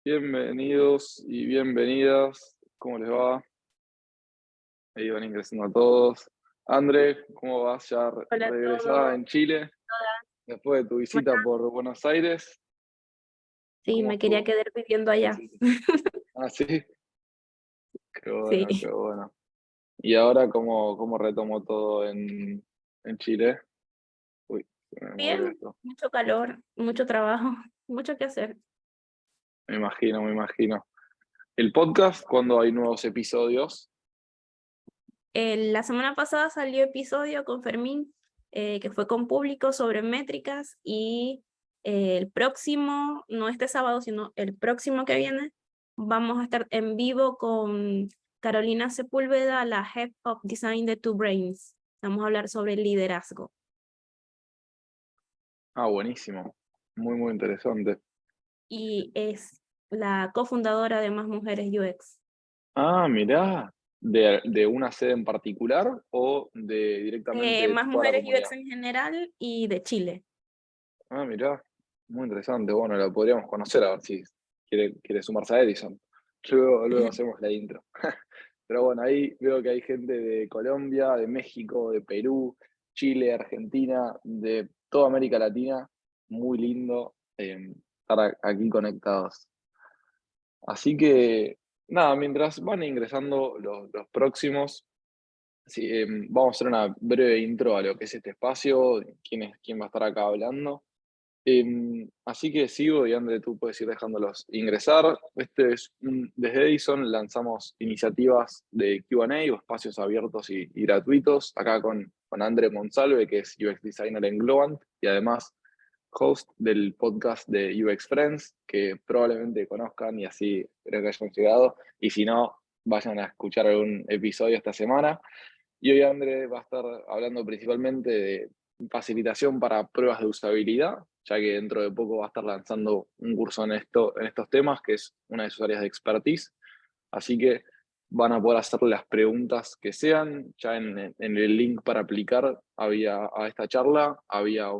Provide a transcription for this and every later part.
Bienvenidos y bienvenidas. ¿Cómo les va? Ahí van ingresando a todos. André, ¿cómo vas? ¿Ya Hola a regresada todos. en Chile después de tu Bueno, visita por Buenos Aires? sí, ¿Cómo me quería estuvo? quedar viviendo ¿Qué allá. hiciste? Ah, sí, qué Sí, bueno, qué bueno. ¿Y ahora cómo retomó todo en Chile? Uy, se me movió bien, esto. mucho calor, mucho trabajo, mucho que hacer. Me imagino, me imagino. ¿El podcast cuándo hay nuevos episodios? La semana pasada salió episodio con Fermín, que fue con público sobre métricas, y el próximo, no este sábado, sino el próximo que viene, vamos a estar en vivo con Carolina Sepúlveda, la Head of Design de Two Brains. Vamos a hablar sobre liderazgo. Ah, buenísimo. Muy, muy interesante. Y es la cofundadora de Más Mujeres UX. Ah, mirá, ¿de una sede en particular o de directamente de Más toda la Mujeres comunidad? UX en general y de Chile. Ah, mirá, muy interesante. Bueno, la podríamos conocer a ver si quiere sumarse a Edison. Luego hacemos la intro. Pero bueno, ahí veo que hay gente de Colombia, de México, de Perú, Chile, Argentina, de toda América Latina. Muy lindo estar aquí conectados. Así que, nada, mientras van ingresando los próximos. Sí, vamos a hacer una breve intro a lo que es este espacio, quién va a estar acá hablando. Así que sigo y André, tú puedes ir dejándolos ingresar. Desde Edison lanzamos iniciativas de Q&A o espacios abiertos y gratuitos, acá con André Monsalve, que es UX Designer en Globant, y además host del podcast de UX Friends, que probablemente conozcan y así creo que hayan llegado, y si no, vayan a escuchar algún episodio esta semana. Y hoy André va a estar hablando principalmente de facilitación para pruebas de usabilidad, ya que dentro de poco va a estar lanzando un curso en estos temas, que es una de sus áreas de expertise. Así que van a poder hacer las preguntas que sean. Ya en el link para aplicar a esta charla había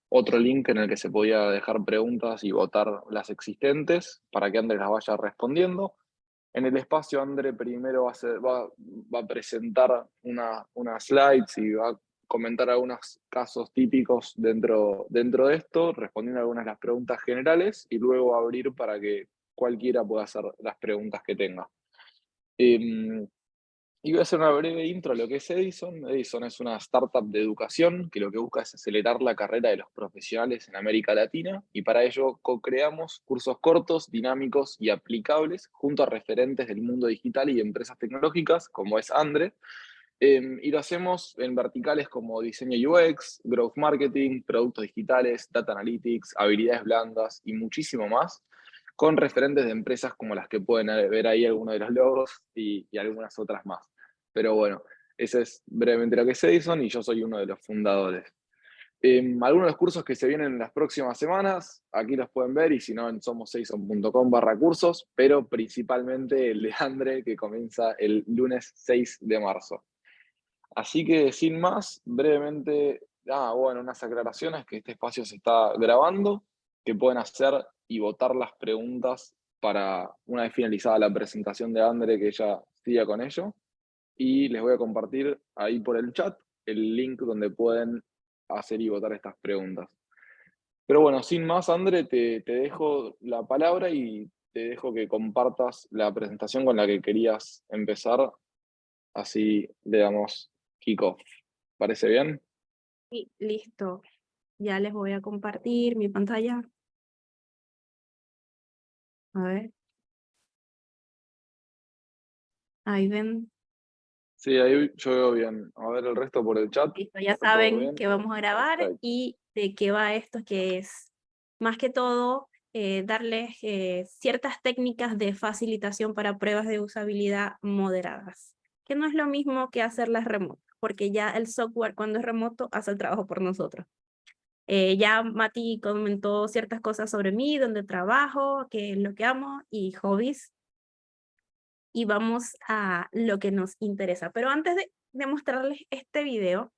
otro link en el que se podía dejar preguntas y votar las existentes para que André las vaya respondiendo. En el espacio, André primero va a presentar unas slides y va a comentar algunos casos típicos dentro de esto, respondiendo a algunas de las preguntas generales y luego abrir para que cualquiera pueda hacer las preguntas que tenga. Eh, y voy a hacer una breve intro a lo que es Edison. Edison es una startup de educación que lo que busca es acelerar la carrera de los profesionales en América Latina y para ello co-creamos cursos cortos, dinámicos y aplicables junto a referentes del mundo digital y empresas tecnológicas como es Andre. Y lo hacemos en verticales como diseño UX, growth marketing, productos digitales, data analytics, habilidades blandas y muchísimo más, con referentes de empresas como las que pueden ver ahí algunos de los logos y algunas otras más. Pero bueno, ese es brevemente lo que es Edison y yo soy uno de los fundadores. Algunos de los cursos que se vienen en las próximas semanas, aquí los pueden ver y si no en somosedison.com/cursos, pero principalmente el de Andre que comienza el lunes 6 de marzo. Así que sin más, brevemente, bueno, unas aclaraciones que este espacio se está grabando, que pueden hacer y votar las preguntas para una vez finalizada la presentación de Andre, que ella siga con ello. Y les voy a compartir ahí por el chat el link donde pueden hacer y votar estas preguntas. Pero bueno, sin más, Andre, te dejo la palabra y te dejo que compartas la presentación con la que querías empezar. Así le damos kickoff. ¿Parece bien? Y listo. Ya les voy a compartir mi pantalla. A ver, ahí ven. Sí, ahí yo veo bien. A ver el resto por el chat. Listo, ya ¿Está todo saben bien? que vamos a grabar Perfecto. y de qué va esto, que es más que todo darles ciertas técnicas de facilitación para pruebas de usabilidad moderadas, que no es lo mismo que hacerlas remoto, porque ya el software cuando es remoto hace el trabajo por nosotros. Ya Mati comentó ciertas cosas sobre mí, donde trabajo, qué es lo que amo y hobbies. Y vamos a lo que nos interesa. Pero antes de mostrarles este video,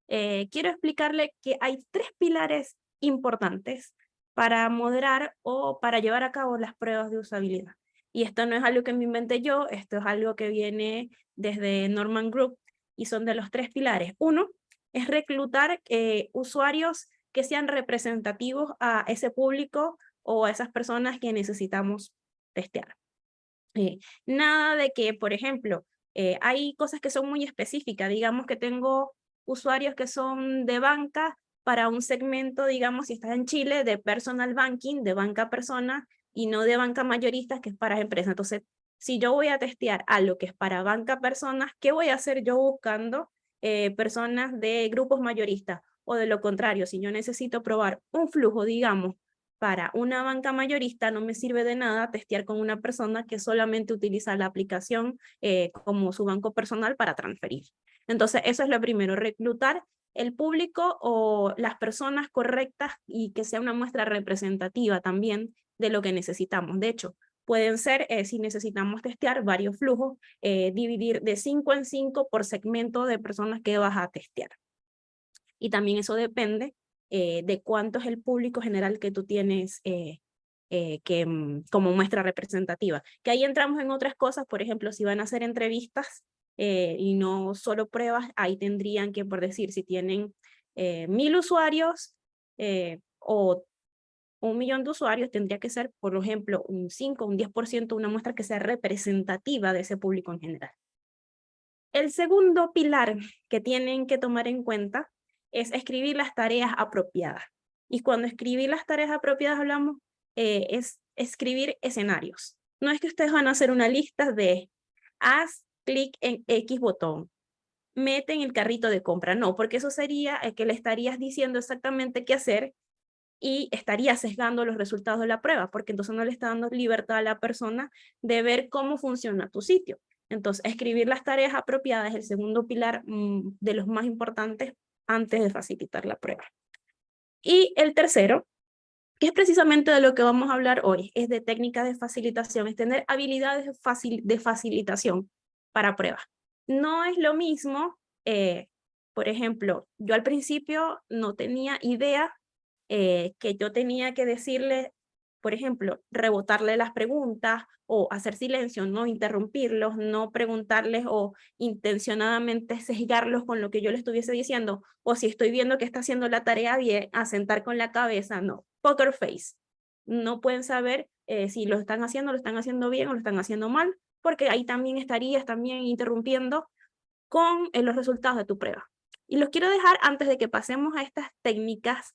quiero explicarle que hay 3 pilares importantes para moderar o para llevar a cabo las pruebas de usabilidad. Y esto no es algo que me inventé yo, esto es algo que viene desde Norman Group y son de los 3 pilares. Uno es reclutar usuarios que sean representativos a ese público o a esas personas que necesitamos testear. Nada de que, por ejemplo, hay cosas que son muy específicas, digamos que tengo usuarios que son de banca para un segmento, digamos, si estás en Chile, de personal banking, de banca a persona, y no de banca mayorista, que es para empresas. Entonces, si yo voy a testear algo que es para banca a personas, ¿qué voy a hacer yo buscando personas de grupos mayoristas? O de lo contrario, si yo necesito probar un flujo, digamos, para una banca mayorista, no me sirve de nada testear con una persona que solamente utiliza la aplicación como su banco personal para transferir. Entonces, eso es lo primero, reclutar el público o las personas correctas y que sea una muestra representativa también de lo que necesitamos. De hecho, pueden ser, si necesitamos testear varios flujos, dividir de 5 en 5 por segmento de personas que vas a testear. Y también eso depende de cuánto es el público general que tú tienes como muestra representativa. Que ahí entramos en otras cosas, por ejemplo, si van a hacer entrevistas y no solo pruebas, ahí tendrían que, por decir, si tienen 1000 usuarios o 1.000.000 de usuarios, tendría que ser, por ejemplo, un 5, un 10%, una muestra que sea representativa de ese público en general. El segundo pilar que tienen que tomar en cuenta es escribir las tareas apropiadas. Y cuando escribir las tareas apropiadas hablamos, es escribir escenarios. No es que ustedes van a hacer una lista de haz clic en X botón, mete en el carrito de compra. No, porque eso sería que le estarías diciendo exactamente qué hacer y estaría sesgando los resultados de la prueba, porque entonces no le está dando libertad a la persona de ver cómo funciona tu sitio. Entonces, escribir las tareas apropiadas es el segundo pilar de los más importantes antes de facilitar la prueba. Y el tercero, que es precisamente de lo que vamos a hablar hoy, es de técnicas de facilitación, es tener habilidades de facilitación para pruebas. No es lo mismo, por ejemplo, yo al principio no tenía idea que yo tenía que decirle, por ejemplo, rebotarle las preguntas o hacer silencio, no interrumpirlos, no preguntarles o intencionadamente sesgarlos con lo que yo le estuviese diciendo, o si estoy viendo que está haciendo la tarea bien, asentar con la cabeza, no, poker face. No pueden saber si lo están haciendo bien o lo están haciendo mal, porque ahí también estarías también interrumpiendo con los resultados de tu prueba. Y los quiero dejar antes de que pasemos a estas técnicas,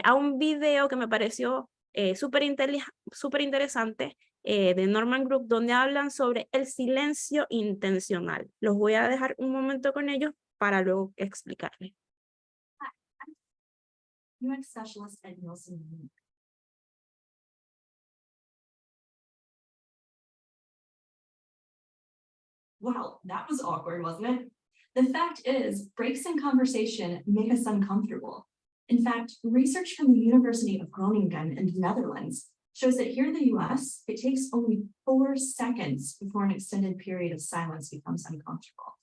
a un video que me pareció súper interesante de Norman Group, donde hablan sobre el silencio intencional. Los voy a dejar un momento con ellos para luego explicarles. UX specialist at Nielsen. Wow, that was awkward, wasn't it? The fact is, breaks in conversation make us uncomfortable. In fact, research from the University of Groningen in the Netherlands shows that here in the US, it takes only 4 seconds before an extended period of silence becomes uncomfortable.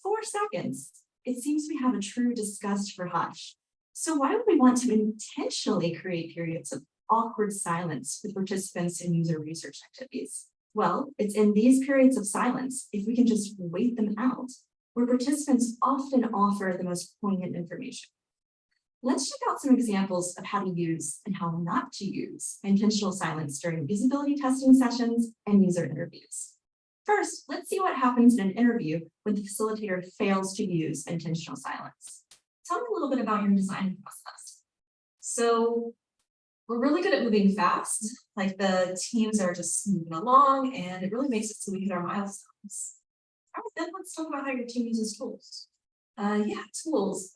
4 seconds. It seems we have a true disgust for hush. So why would we want to intentionally create periods of awkward silence with participants in user research activities? Well, it's in these periods of silence, if we can just wait them out, where participants often offer the most poignant information. Let's check out some examples of how to use and how not to use intentional silence during usability testing sessions and user interviews. First, let's see what happens in an interview when the facilitator fails to use intentional silence. Tell me a little bit about your design process. So we're really good at moving fast, like the teams are just moving along, and it really makes it so we hit our milestones. All right, then let's talk about how your team uses tools. Tools.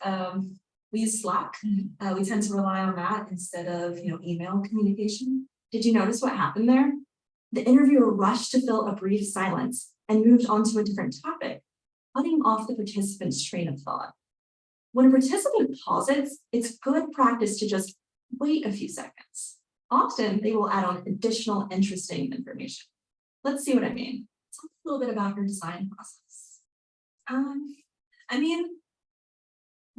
We use Slack. We tend to rely on that instead of email communication. Did you notice what happened there? The interviewer rushed to fill a brief silence and moved on to a different topic, cutting off the participant's train of thought. When a participant pauses, it's good practice to just wait a few seconds. Often, they will add on additional interesting information. Let's see what I mean. Talk a little bit about your design process.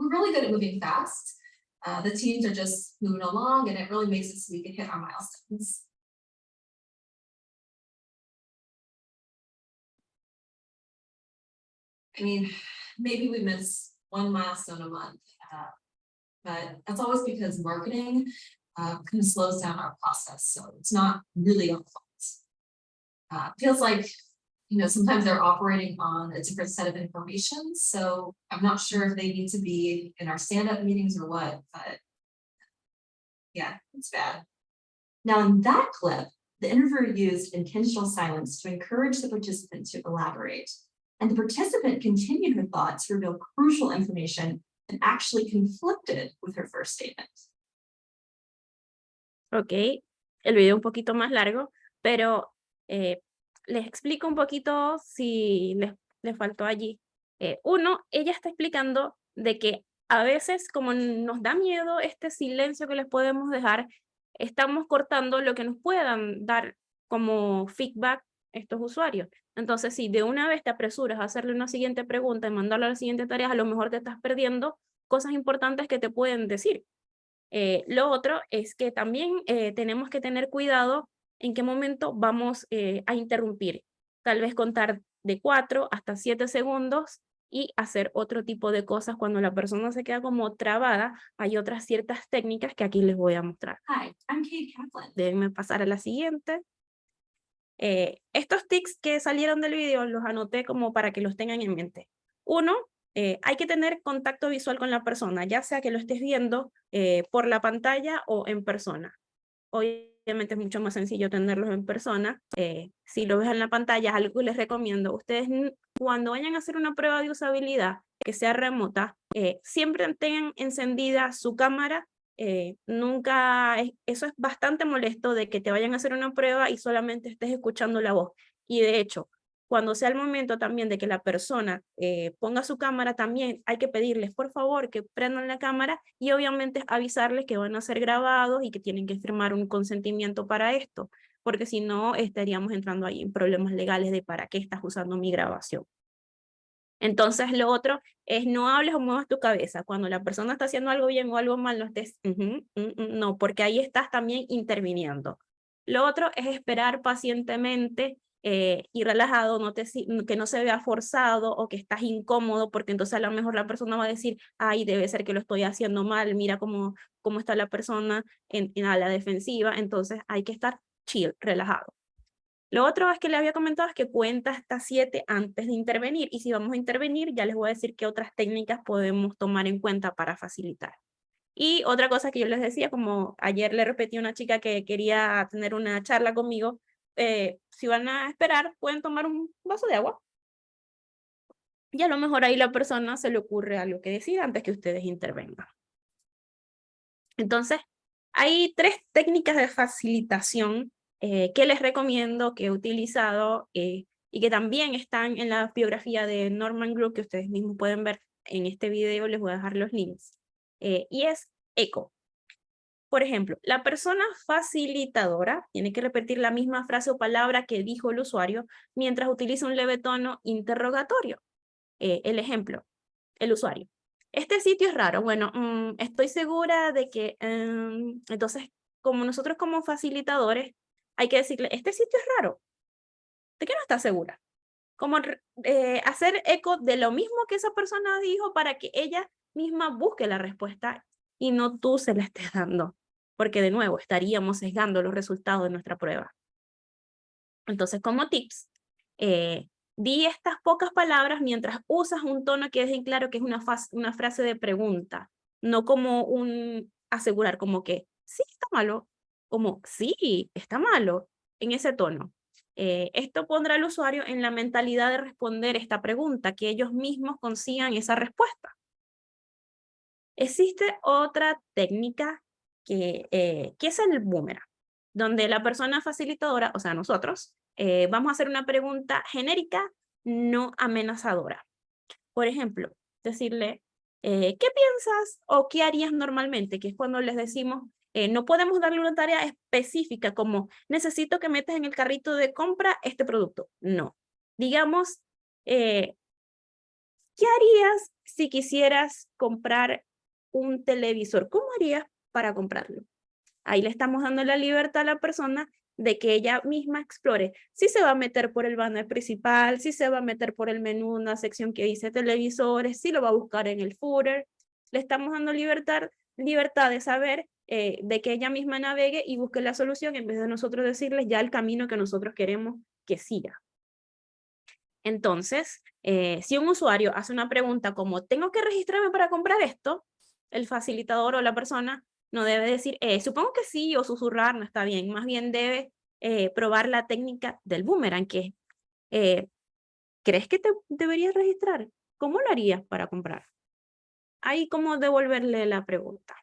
We're really good at moving fast. The teams are just moving along, and it really makes it so we can hit our milestones. I mean, maybe we miss one milestone a month, but that's always because marketing kind of slows down our process. So it's not really our fault. Feels like, sometimes they're operating on a different set of information. So I'm not sure if they need to be in our stand-up meetings or what, but yeah, it's bad. Now in that clip, the interviewer used intentional silence to encourage the participant to elaborate. And the participant continued her thought to reveal crucial information that actually conflicted with her first statement. Ok, el video un poquito más largo, pero les explico un poquito si les faltó allí. Uno, ella está explicando de que a veces, como nos da miedo este silencio que les podemos dejar, estamos cortando lo que nos puedan dar como feedback estos usuarios. Entonces, si de una vez te apresuras a hacerle una siguiente pregunta y mandarle a la siguiente tarea, a lo mejor te estás perdiendo cosas importantes que te pueden decir. Lo otro es que también tenemos que tener cuidado en qué momento vamos a interrumpir. Tal vez contar de 4 hasta 7 segundos y hacer otro tipo de cosas cuando la persona se queda como trabada. Hay otras ciertas técnicas que aquí les voy a mostrar. Hi, I'm Kate Kaplan. Déjenme pasar a la siguiente. Estos tics que salieron del video los anoté como para que los tengan en mente. Uno, hay que tener contacto visual con la persona, ya sea que lo estés viendo por la pantalla o en persona. Obviamente es mucho más sencillo tenerlos en persona. Si lo ves en la pantalla, es algo que les recomiendo. Ustedes cuando vayan a hacer una prueba de usabilidad que sea remota, siempre tengan encendida su cámara. Eso es bastante molesto de que te vayan a hacer una prueba y solamente estés escuchando la voz. Y de hecho, cuando sea el momento también de que la persona ponga su cámara, también hay que pedirles por favor que prendan la cámara y obviamente avisarles que van a ser grabados y que tienen que firmar un consentimiento para esto, porque si no estaríamos entrando ahí en problemas legales de para qué estás usando mi grabación. Entonces lo otro es no hables o muevas tu cabeza. Cuando la persona está haciendo algo bien o algo mal, no estés, no, porque ahí estás también interviniendo. Lo otro es esperar pacientemente y relajado, que no se vea forzado o que estás incómodo, porque entonces a lo mejor la persona va a decir, ay, debe ser que lo estoy haciendo mal, mira cómo está la persona a la defensiva. Entonces hay que estar chill, relajado. Lo otro es que le había comentado es que cuenta hasta 7 antes de intervenir, y si vamos a intervenir ya les voy a decir qué otras técnicas podemos tomar en cuenta para facilitar. Y otra cosa que yo les decía, como ayer le repetí a una chica que quería tener una charla conmigo, si van a esperar pueden tomar un vaso de agua y a lo mejor ahí la persona se le ocurre algo que decir antes que ustedes intervengan. Entonces, hay 3 técnicas de facilitación que les recomiendo, que he utilizado y que también están en la biografía de Norman Group, que ustedes mismos pueden ver en este video, les voy a dejar los links. Y es eco. Por ejemplo, la persona facilitadora tiene que repetir la misma frase o palabra que dijo el usuario mientras utiliza un leve tono interrogatorio. El ejemplo, el usuario. Este sitio es raro. Bueno, estoy segura de que, entonces, como nosotros como facilitadores, hay que decirle, este sitio es raro. ¿De qué no estás segura? Como hacer eco de lo mismo que esa persona dijo para que ella misma busque la respuesta y no tú se la estés dando. Porque de nuevo, estaríamos sesgando los resultados de nuestra prueba. Entonces, como tips, di estas pocas palabras mientras usas un tono que deje claro que es una frase de pregunta, no como un asegurar, como que sí está malo, como sí está malo, en ese tono. Esto pondrá al usuario en la mentalidad de responder esta pregunta, que ellos mismos consigan esa respuesta. Existe otra técnica que es el boomerang, donde la persona facilitadora, o sea, nosotros, vamos a hacer una pregunta genérica, no amenazadora. Por ejemplo, decirle, ¿qué piensas o qué harías normalmente? Que es cuando les decimos, no podemos darle una tarea específica como, necesito que metas en el carrito de compra este producto. No. Digamos, ¿qué harías si quisieras comprar un televisor. ¿Cómo harías para comprarlo? Ahí le estamos dando la libertad a la persona de que ella misma explore si se va a meter por el banner principal, si se va a meter por el menú, una sección que dice televisores, si lo va a buscar en el footer. Le estamos dando libertad de saber, de que ella misma navegue y busque la solución en vez de nosotros decirles ya el camino que nosotros queremos que siga. Entonces, si un usuario hace una pregunta como, ¿tengo que registrarme para comprar esto? El facilitador o la persona no debe decir, supongo que sí, o susurrar, no está bien. Más bien debe probar la técnica del boomerang, que ¿crees que te deberías registrar? ¿Cómo lo harías para comprar? Ahí como devolverle la pregunta.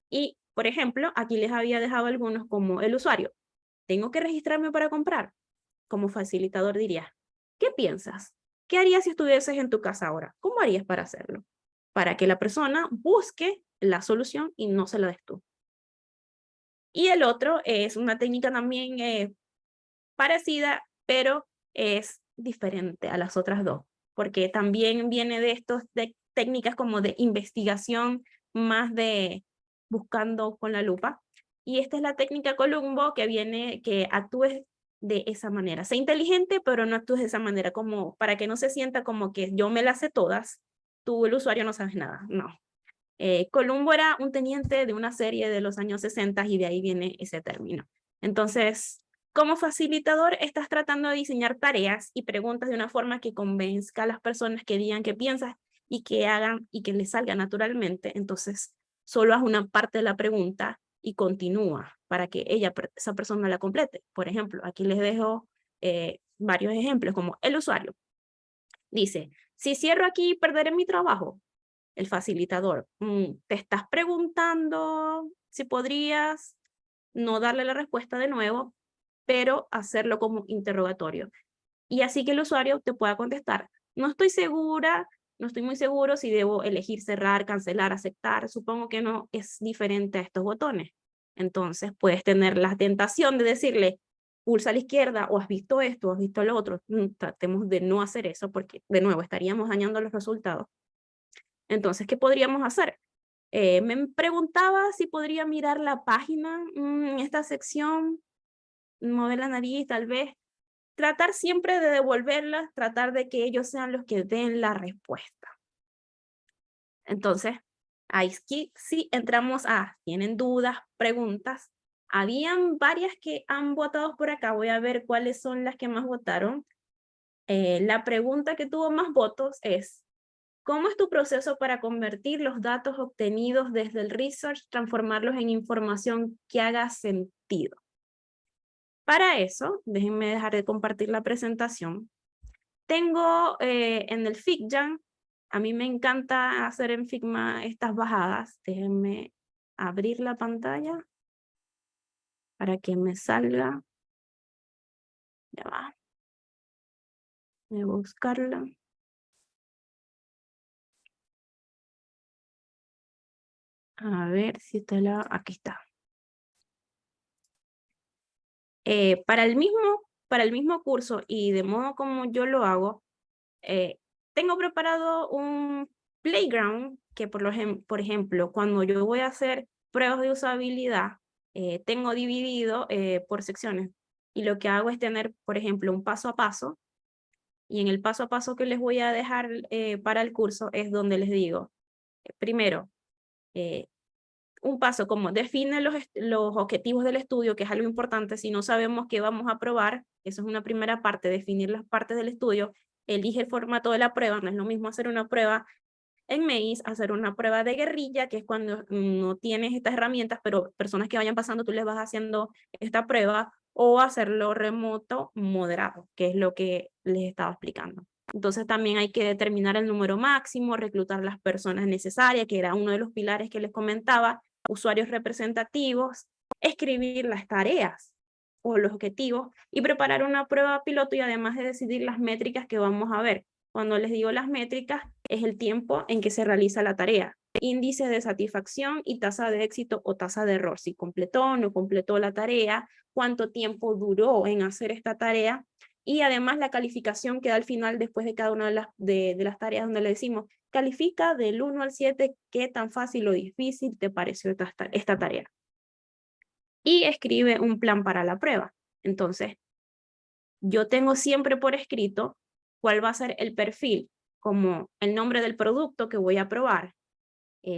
Y, por ejemplo, aquí les había dejado algunos como el usuario. ¿Tengo que registrarme para comprar? Como facilitador diría, ¿qué piensas? ¿Qué harías si estuvieses en tu casa ahora? ¿Cómo harías para hacerlo? Para que la persona busque la solución y no se la des tú. Y el otro es una técnica también parecida, pero es diferente a las otras dos, porque también viene de estos técnicas como de investigación, más de buscando con la lupa. Y esta es la técnica Columbo, que viene que actúes de esa manera. Sé inteligente, pero no actúes de esa manera, como para que no se sienta como que yo me las sé todas, tú el usuario no sabes nada. No. Columbo era un teniente de una serie de los años 60 y de ahí viene ese término. Entonces, como facilitador, estás tratando de diseñar tareas y preguntas de una forma que convenzca a las personas que digan qué piensas y que hagan y que les salga naturalmente. Entonces, solo haz una parte de la pregunta y continúa para que esa persona la complete. Por ejemplo, aquí les dejo varios ejemplos, como el usuario. Dice, si cierro aquí, perderé mi trabajo. El facilitador, te estás preguntando si podrías no darle la respuesta de nuevo, pero hacerlo como interrogatorio. Y así que el usuario te pueda contestar, no estoy segura, no estoy muy seguro si debo elegir cerrar, cancelar, aceptar, supongo que no es diferente a estos botones. Entonces puedes tener la tentación de decirle, pulsa a la izquierda, o has visto esto, o has visto lo otro. Tratemos de no hacer eso porque de nuevo estaríamos dañando los resultados. Entonces, ¿qué podríamos hacer? Me preguntaba si podría mirar la página en esta sección, mover la nariz, tal vez. Tratar siempre de devolverlas, tratar de que ellos sean los que den la respuesta. Entonces, ahí sí entramos a, ¿tienen dudas, preguntas? Habían varias que han votado por acá, voy a ver cuáles son las que más votaron. La pregunta que tuvo más votos es, ¿cómo es tu proceso para convertir los datos obtenidos desde el research, transformarlos en información que haga sentido? Para eso, déjenme dejar de compartir la presentación. Tengo en el FigJam, a mí me encanta hacer en Figma estas bajadas. Déjenme abrir la pantalla para que me salga. Ya va. Voy a buscarla. A ver si está aquí está. Para el mismo curso y de modo como yo lo hago, tengo preparado un playground que por ejemplo, cuando yo voy a hacer pruebas de usabilidad, tengo dividido por secciones. Y lo que hago es tener, por ejemplo, un paso a paso. Y en el paso a paso que les voy a dejar para el curso es donde les digo, primero, un paso como define los objetivos del estudio, que es algo importante. Si no sabemos qué vamos a probar, eso es una primera parte, definir las partes del estudio. Elige el formato de la prueba, no es lo mismo hacer una prueba en Maze, hacer una prueba de guerrilla, que es cuando no tienes estas herramientas, pero personas que vayan pasando tú les vas haciendo esta prueba, o hacerlo remoto moderado, que es lo que les estaba explicando. Entonces también hay que determinar el número máximo, reclutar las personas necesarias, que era uno de los pilares que les comentaba, usuarios representativos, escribir las tareas o los objetivos y preparar una prueba piloto, y además de decidir las métricas que vamos a ver. Cuando les digo las métricas, es el tiempo en que se realiza la tarea, índice de satisfacción y tasa de éxito o tasa de error, si completó o no completó la tarea, cuánto tiempo duró en hacer esta tarea, Y además la calificación que da al final después de cada una de las tareas donde le decimos, califica del 1 al 7 qué tan fácil o difícil te pareció esta tarea. Y escribe un plan para la prueba. Entonces, yo tengo siempre por escrito cuál va a ser el perfil, como el nombre del producto que voy a probar,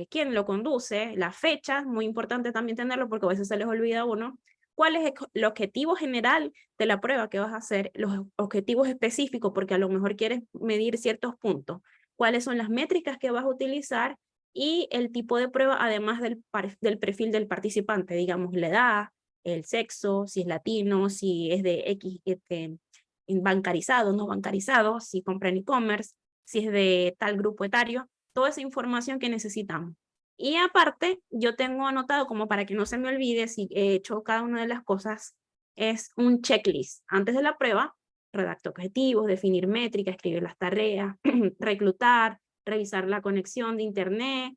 quién lo conduce, la fecha, muy importante también tenerlo porque a veces se les olvida a uno, cuál es el objetivo general de la prueba que vas a hacer, los objetivos específicos, porque a lo mejor quieres medir ciertos puntos, cuáles son las métricas que vas a utilizar y el tipo de prueba, además del perfil del participante, digamos, la edad, el sexo, si es latino, si es de X, bancarizado, no bancarizado, si compra en e-commerce, si es de tal grupo etario, toda esa información que necesitamos. Y aparte, yo tengo anotado, como para que no se me olvide si he hecho cada una de las cosas, es un checklist. Antes de la prueba, redacto objetivos, definir métricas, escribir las tareas, reclutar, revisar la conexión de internet,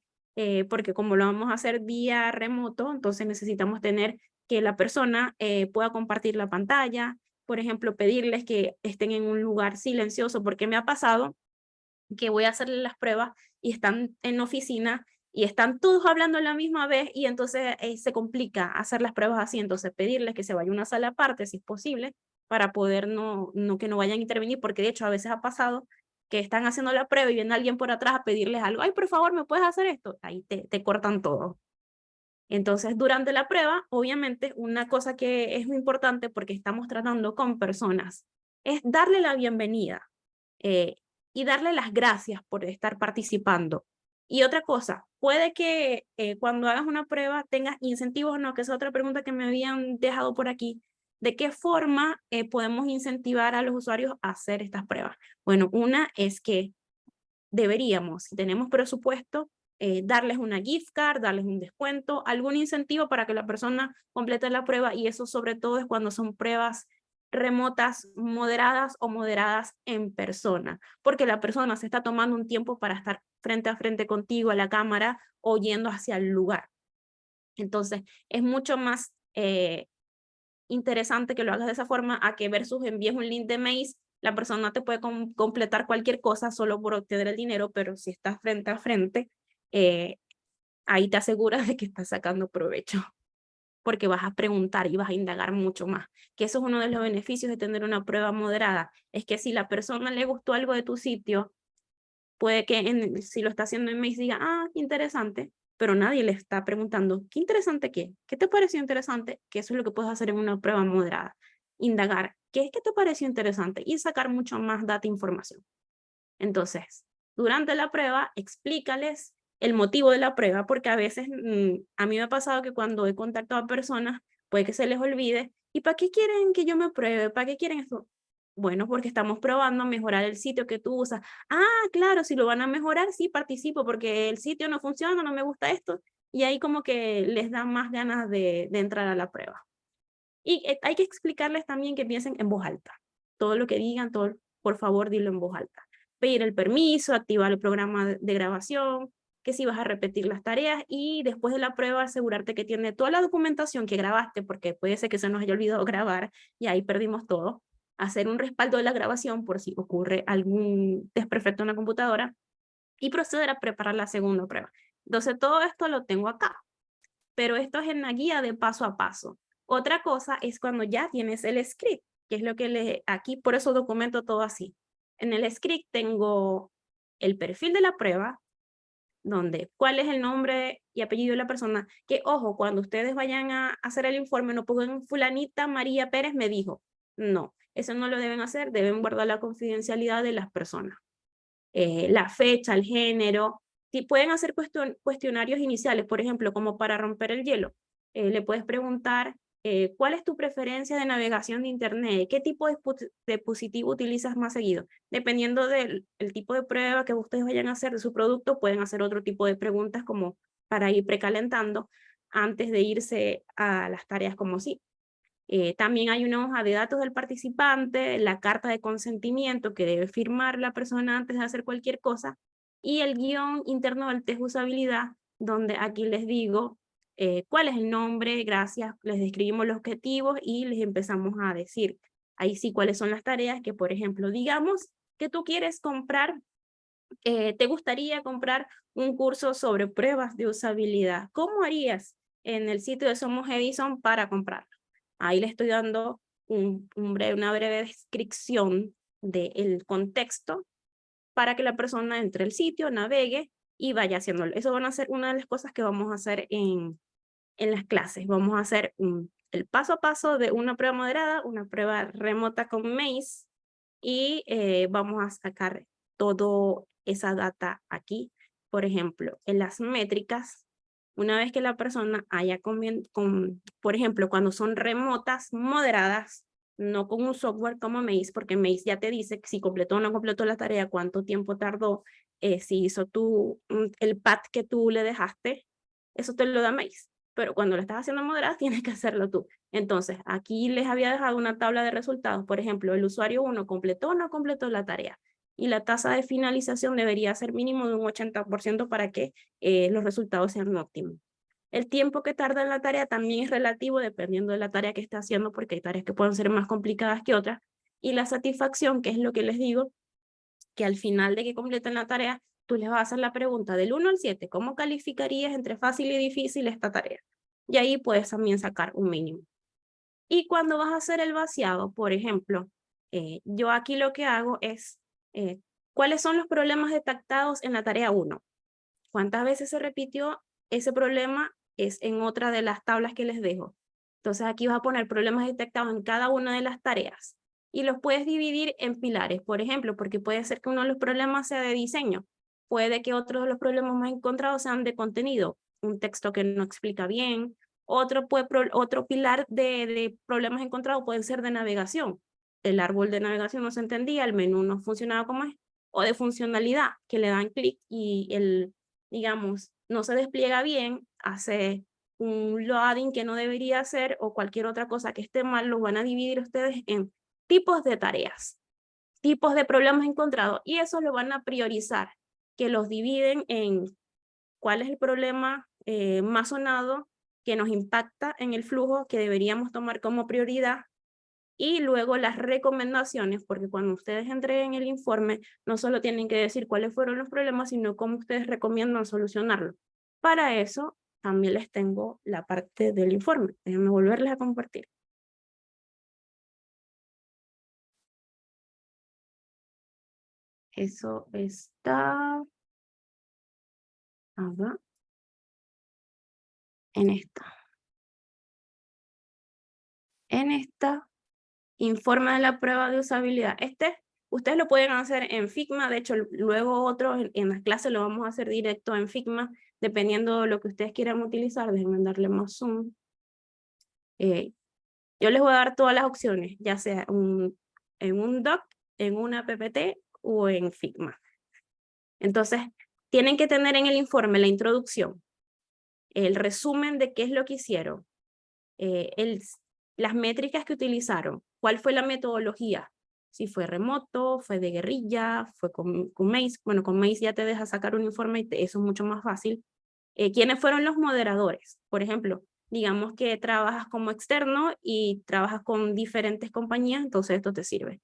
porque como lo vamos a hacer vía remoto, entonces necesitamos tener que la persona pueda compartir la pantalla, por ejemplo, pedirles que estén en un lugar silencioso, porque me ha pasado que voy a hacerle las pruebas y están en oficina y están todos hablando a la misma vez y entonces se complica hacer las pruebas así, entonces pedirles que se vaya a una sala aparte si es posible para poder que no vayan a intervenir, porque de hecho a veces ha pasado que están haciendo la prueba y viene alguien por atrás a pedirles algo, ay, por favor, ¿me puedes hacer esto? Ahí te cortan todo. Entonces, durante la prueba, obviamente, una cosa que es muy importante porque estamos tratando con personas es darle la bienvenida y darle las gracias por estar participando. Y otra cosa, puede que cuando hagas una prueba tengas incentivos o no, que es otra pregunta que me habían dejado por aquí. ¿De qué forma podemos incentivar a los usuarios a hacer estas pruebas? Bueno, una es que deberíamos, si tenemos presupuesto, darles una gift card, darles un descuento, algún incentivo para que la persona complete la prueba, y eso sobre todo es cuando son pruebas remotas, moderadas o moderadas en persona, porque la persona se está tomando un tiempo para estar frente a frente contigo a la cámara o yendo hacia el lugar. Entonces, es mucho más interesante que lo hagas de esa forma a que versus envíes un link de mail, la persona te puede completar cualquier cosa solo por obtener el dinero, pero si estás frente a frente, ahí te aseguras de que estás sacando provecho, porque vas a preguntar y vas a indagar mucho más, que eso es uno de los beneficios de tener una prueba moderada, es que si la persona le gustó algo de tu sitio, puede que si lo está haciendo en mail diga, ah, interesante, pero nadie le está preguntando, ¿qué interesante qué? ¿Qué te pareció interesante? Que eso es lo que puedes hacer en una prueba moderada. Indagar, ¿qué es que te pareció interesante? Y sacar mucho más data e información. Entonces, durante la prueba, explícales el motivo de la prueba, porque a veces a mí me ha pasado que cuando he contactado a personas, puede que se les olvide, ¿y para qué quieren que yo me pruebe? ¿Para qué quieren esto? Bueno, porque estamos probando mejorar el sitio que tú usas. Ah, claro, si lo van a mejorar, sí participo, porque el sitio no funciona, no me gusta esto. Y ahí como que les da más ganas de entrar a la prueba. Y hay que explicarles también que piensen en voz alta. Todo lo que digan, por favor, dilo en voz alta. Pedir el permiso, activar el programa de grabación, que si vas a repetir las tareas y después de la prueba asegurarte que tiene toda la documentación que grabaste, porque puede ser que se nos haya olvidado grabar y ahí perdimos todo. Hacer un respaldo de la grabación por si ocurre algún desperfecto en la computadora y proceder a preparar la segunda prueba. Entonces todo esto lo tengo acá, pero esto es en la guía de paso a paso. Otra cosa es cuando ya tienes el script, que es lo que aquí por eso documento todo así. En el script tengo el perfil de la prueba, donde cuál es el nombre y apellido de la persona, que ojo, cuando ustedes vayan a hacer el informe no pongan fulanita María Pérez me dijo, no, eso no lo deben hacer, deben guardar la confidencialidad de las personas. La fecha, el género, pueden hacer cuestionarios iniciales, por ejemplo, como para romper el hielo. Le puedes preguntar cuál es tu preferencia de navegación de internet, qué tipo de dispositivo utilizas más seguido. Dependiendo del tipo de prueba que ustedes vayan a hacer de su producto, pueden hacer otro tipo de preguntas como para ir precalentando antes de irse a las tareas como sí. También hay una hoja de datos del participante, la carta de consentimiento que debe firmar la persona antes de hacer cualquier cosa y el guión interno del test de usabilidad, donde aquí les digo cuál es el nombre, gracias, les describimos los objetivos y les empezamos a decir Ahí sí, cuáles son las tareas que, por ejemplo, digamos que tú quieres comprar, te gustaría comprar un curso sobre pruebas de usabilidad. ¿Cómo harías en el sitio de Somos Edison para comprarlo? Ahí le estoy dando una breve descripción del contexto para que la persona entre al sitio, navegue y vaya haciéndolo. Eso van a ser una de las cosas que vamos a hacer en las clases. Vamos a hacer el paso a paso de una prueba moderada, una prueba remota con Maze y vamos a sacar toda esa data aquí. Por ejemplo, en las métricas, una vez que la persona haya por ejemplo, cuando son remotas, moderadas, no con un software como Maze, porque Maze ya te dice si completó o no completó la tarea, cuánto tiempo tardó, si hizo el path que tú le dejaste, eso te lo da Maze. Pero cuando lo estás haciendo moderada, tienes que hacerlo tú. Entonces, aquí les había dejado una tabla de resultados. Por ejemplo, el usuario 1 completó o no completó la tarea. Y la tasa de finalización debería ser mínimo de un 80% para que los resultados sean óptimos. El tiempo que tarda en la tarea también es relativo dependiendo de la tarea que esté haciendo, porque hay tareas que pueden ser más complicadas que otras. Y la satisfacción, que es lo que les digo, que al final de que completen la tarea, tú les vas a hacer la pregunta del 1 al 7, ¿cómo calificarías entre fácil y difícil esta tarea? Y ahí puedes también sacar un mínimo. Y cuando vas a hacer el vaciado, por ejemplo, yo aquí lo que hago es, ¿cuáles son los problemas detectados en la tarea 1? ¿Cuántas veces se repitió ese problema? Es en otra de las tablas que les dejo. Entonces aquí vas a poner problemas detectados en cada una de las tareas y los puedes dividir en pilares, por ejemplo, porque puede ser que uno de los problemas sea de diseño, puede que otro de los problemas más encontrados sean de contenido, un texto que no explica bien, otro pilar de problemas encontrados puede ser de navegación, el árbol de navegación no se entendía, el menú no funcionaba como es, o de funcionalidad, que le dan clic y digamos, no se despliega bien, hace un loading que no debería hacer o cualquier otra cosa que esté mal, los van a dividir ustedes en tipos de tareas, tipos de problemas encontrados y eso lo van a priorizar, que los dividen en cuál es el problema más sonado que nos impacta en el flujo que deberíamos tomar como prioridad y luego las recomendaciones, porque cuando ustedes entreguen el informe, no solo tienen que decir cuáles fueron los problemas, sino cómo ustedes recomiendan solucionarlo. Para eso, también les tengo la parte del informe. Déjenme volverles a compartir. Eso está acá, en esta. En esta, informe de la prueba de usabilidad. Ustedes lo pueden hacer en Figma, de hecho, luego otros en las clases lo vamos a hacer directo en Figma, dependiendo de lo que ustedes quieran utilizar. Déjenme darle más zoom. Yo les voy a dar todas las opciones, ya sea en un doc, en una PPT o en Figma. Entonces, tienen que tener en el informe la introducción, el resumen de qué es lo que hicieron, las métricas que utilizaron, cuál fue la metodología, si fue remoto, fue de guerrilla, fue con Maze. Bueno, con Maze ya te deja sacar un informe y eso es mucho más fácil. ¿Quiénes fueron los moderadores? Por ejemplo, digamos que trabajas como externo y trabajas con diferentes compañías, entonces esto te sirve.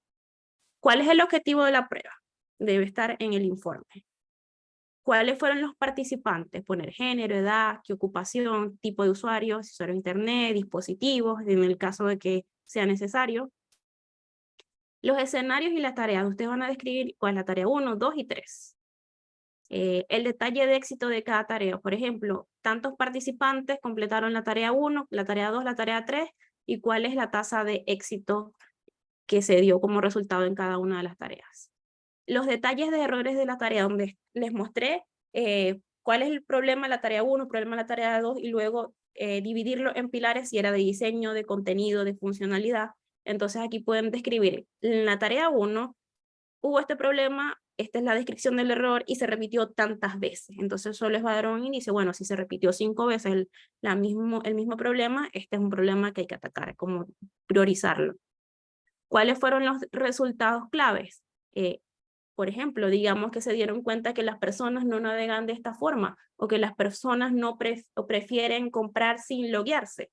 ¿Cuál es el objetivo de la prueba? Debe estar en el informe. ¿Cuáles fueron los participantes? Poner género, edad, qué ocupación, tipo de usuario, si usuario de internet, dispositivos, en el caso de que sea necesario. Los escenarios y las tareas. Ustedes van a describir cuál es la tarea 1, 2 y 3. El detalle de éxito de cada tarea. Por ejemplo, tantos participantes completaron la tarea 1, la tarea 2, la tarea 3, y cuál es la tasa de éxito que se dio como resultado en cada una de las tareas. Los detalles de errores de la tarea, donde les mostré cuál es el problema de la tarea 1, el problema de la tarea 2, y luego dividirlo en pilares si era de diseño, de contenido, de funcionalidad. Entonces aquí pueden describir, en la tarea 1 hubo este problema, esta es la descripción del error y se repitió tantas veces. Entonces eso les va a dar un inicio. Bueno, si se repitió 5 veces el mismo problema, este es un problema que hay que atacar, como priorizarlo. ¿Cuáles fueron los resultados claves? Por ejemplo, digamos que se dieron cuenta que las personas no navegan de esta forma o que las personas no prefieren comprar sin loguearse.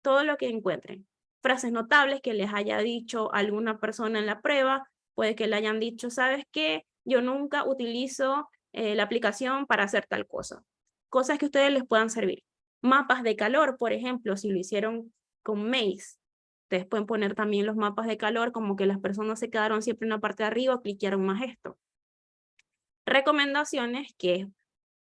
Todo lo que encuentren. frases notables que les haya dicho alguna persona en la prueba. Puede que le hayan dicho, ¿sabes qué? Yo nunca utilizo la aplicación para hacer tal cosa. Cosas que a ustedes les puedan servir. Mapas de calor, por ejemplo, si lo hicieron con Maze. Ustedes pueden poner también los mapas de calor, como que las personas se quedaron siempre en la parte de arriba o cliquearon más esto. Recomendaciones que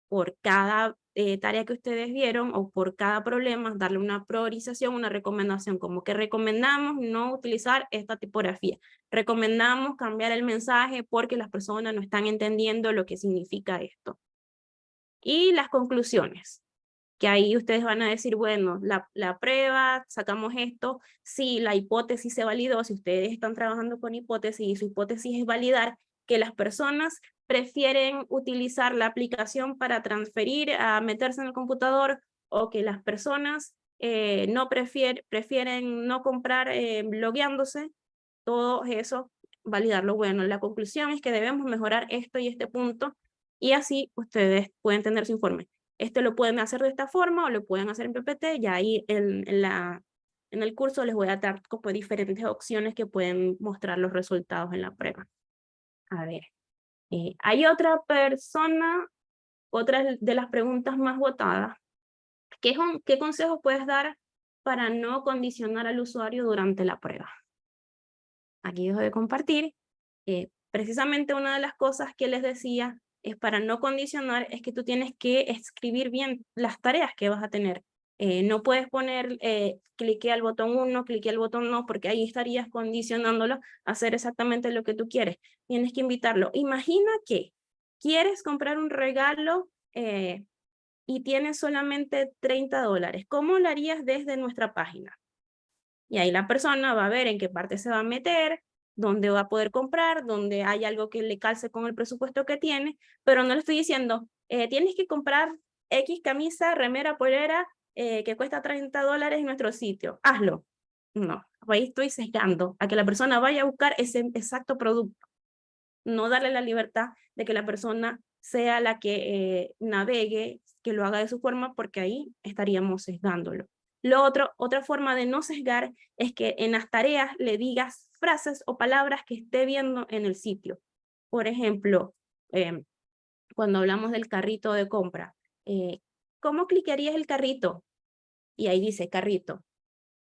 por cada tarea que ustedes vieron o por cada problema, darle una priorización, una recomendación, como que recomendamos no utilizar esta tipografía. Recomendamos cambiar el mensaje porque las personas no están entendiendo lo que significa esto. Y las conclusiones, que ahí ustedes van a decir, bueno, la prueba, sacamos esto, si la hipótesis se validó, si ustedes están trabajando con hipótesis y su hipótesis es validar que las personas prefieren utilizar la aplicación para transferir a meterse en el computador o que las personas no prefieren no comprar logueándose, todo eso, validarlo. Bueno, la conclusión es que debemos mejorar esto y este punto y así ustedes pueden tener su informe. Lo pueden hacer de esta forma o lo pueden hacer en PPT, ya ahí en el curso les voy a dar como diferentes opciones que pueden mostrar los resultados en la prueba. A ver, hay otra persona, otra de las preguntas más votadas. ¿Qué consejos puedes dar para no condicionar al usuario durante la prueba? Aquí dejo de compartir. Precisamente una de las cosas que les decía es para no condicionar, es que tú tienes que escribir bien las tareas que vas a tener. No puedes poner clique al botón 1, clique al botón 2, porque ahí estarías condicionándolo a hacer exactamente lo que tú quieres. Tienes que invitarlo. Imagina que quieres comprar un regalo y tienes solamente $30. ¿Cómo lo harías desde nuestra página? Y ahí la persona va a ver en qué parte se va a meter, dónde va a poder comprar, dónde hay algo que le calce con el presupuesto que tiene, pero no le estoy diciendo, tienes que comprar X camisa, remera, polera, que cuesta $30 en nuestro sitio, hazlo. No, ahí estoy sesgando a que la persona vaya a buscar ese exacto producto. No darle la libertad de que la persona sea la que navegue, que lo haga de su forma, porque ahí estaríamos sesgándolo. Otra forma de no sesgar es que en las tareas le digas frases o palabras que esté viendo en el sitio. Por ejemplo, cuando hablamos del carrito de compra, ¿cómo clicarías el carrito? Y ahí dice carrito.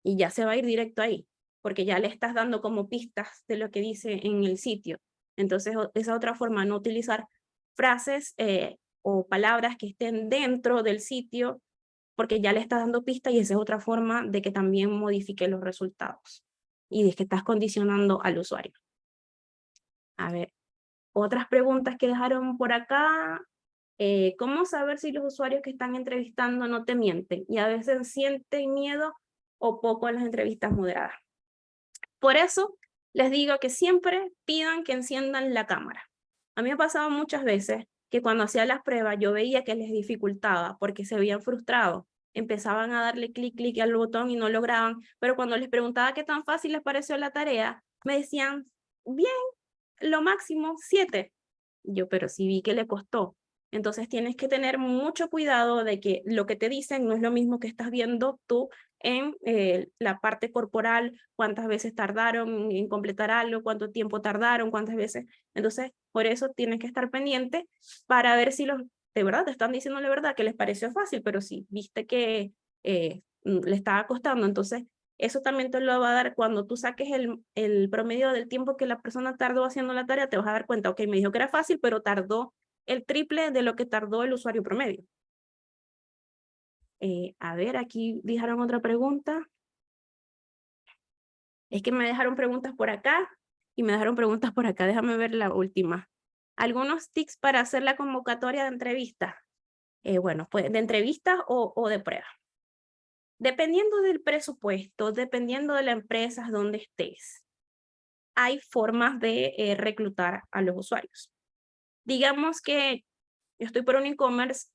Y ya se va a ir directo ahí, porque ya le estás dando como pistas de lo que dice en el sitio. Entonces, esa otra forma, no utilizar frases o palabras que estén dentro del sitio, porque ya le estás dando pistas y esa es otra forma de que también modifique los resultados y de que estás condicionando al usuario. A ver, otras preguntas que dejaron por acá. ¿Cómo saber si los usuarios que están entrevistando no te mienten? Y a veces sienten miedo o poco en las entrevistas moderadas. Por eso les digo que siempre pidan que enciendan la cámara. A mí me ha pasado muchas veces que cuando hacía las pruebas yo veía que les dificultaba porque se veían frustrados. Empezaban a darle clic al botón y no lograban, pero cuando les preguntaba qué tan fácil les pareció la tarea, me decían, bien, lo máximo 7. Yo, pero sí vi que le costó. Entonces tienes que tener mucho cuidado de que lo que te dicen no es lo mismo que estás viendo tú en la parte corporal, cuántas veces tardaron en completar algo, cuánto tiempo tardaron, cuántas veces. Entonces, por eso tienes que estar pendiente para ver si de verdad te están diciendo la verdad que les pareció fácil, pero si viste que le estaba costando, entonces eso también te lo va a dar cuando tú saques el promedio del tiempo que la persona tardó haciendo la tarea, te vas a dar cuenta, ok, me dijo que era fácil, pero tardó el triple de lo que tardó el usuario promedio. A ver, aquí dejaron otra pregunta. Es que me dejaron preguntas por acá y me dejaron preguntas por acá. Déjame ver la última. ¿Algunos tips para hacer la convocatoria de entrevistas? Bueno, pues de entrevistas o de prueba. Dependiendo del presupuesto, dependiendo de la empresa donde estés, hay formas de reclutar a los usuarios. Digamos que yo estoy por un e-commerce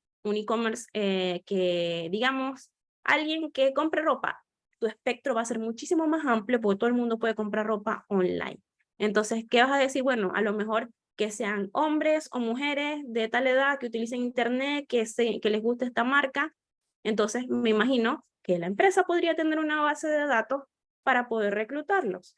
que, digamos, alguien que compre ropa, tu espectro va a ser muchísimo más amplio porque todo el mundo puede comprar ropa online. Entonces, ¿qué vas a decir? Bueno, a lo mejor que sean hombres o mujeres de tal edad que utilicen internet, que les guste esta marca. Entonces, me imagino que la empresa podría tener una base de datos para poder reclutarlos.